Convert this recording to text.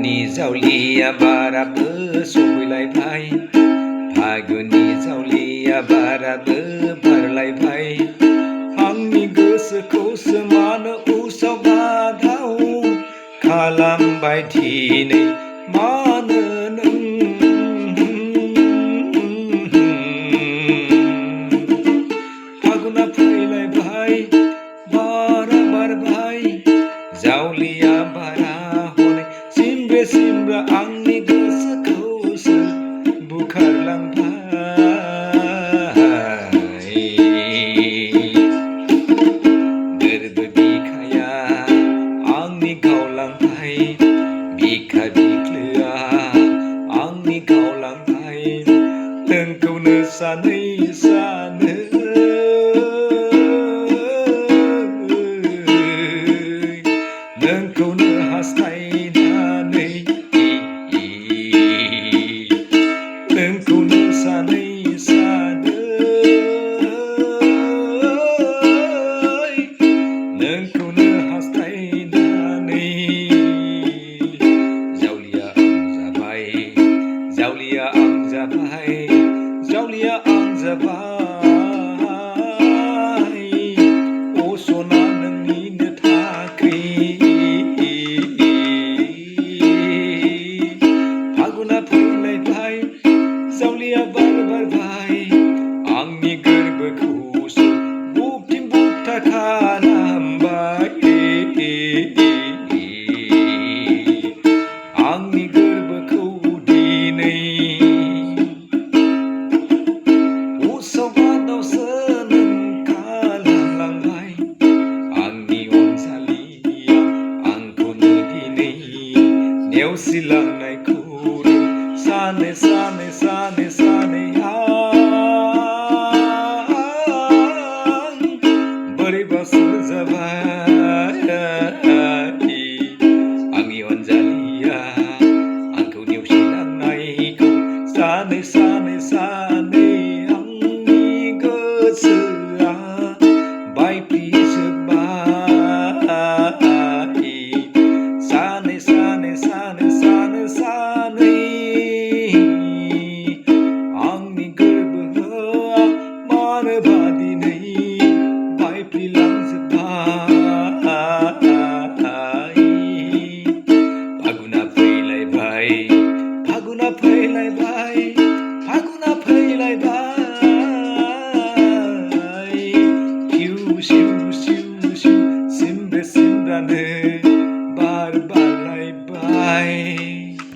फागुननि जावलिया बाराबो सफैलायबाय फागुननि जावलिया बाराबो बारलायबाय आंनि गोसोखौसो मानो उसाव बादाव खालामबाय दिनै मानो नों फागुना फैलायबाय बारा बारबाय जावलिया बारा हनै सिमब्रे सिमब्रा आंनि गोसोखौसो बुखारलांबाय गोरबो बिखाया आंनि गावलांबाय बिखा बिख्लोआ आंनि गावलांबाय नोंखौनो सानै सानो नोंखौनो हास्थायनानै नोंखौनो सानै सानो नोंखौनो हास्थायनानै जावलिया आं जाबाय जावलिया आं जाबाय जावलिया आं जाबाय अ सना नोंनिनो थाखै फागुना फैलायबाय जावलिया बार बारबाय आंनि गोरबोखौसो बुकथिं बुकथा खालामबाय आंनि गोरबोखौ दिनै उसाव बादावसो नों खालामलांबाय आंनि अनजालिया आंखौनो दिनै नेवसिलांनायखौ सानै सानै सानै सानै आं बोरैबासो जाबाय आंनि अनजालिया आंखौ नेवसिलांनायखौ सानै सानै सानै आंनि गोसोआ बायफ्लेजोबबाय सानै सानै सानै सानै सानै आंनि गोरबोआ मानोबा दिनै बायफ्लेलांजोबबाय फागुना फैलायबाय फागुना फैलायबाय फागुना फैलायबाय सिउ सिउ सिउ सिउ सिमब्रे सिमब्रानो बार बारलायबाय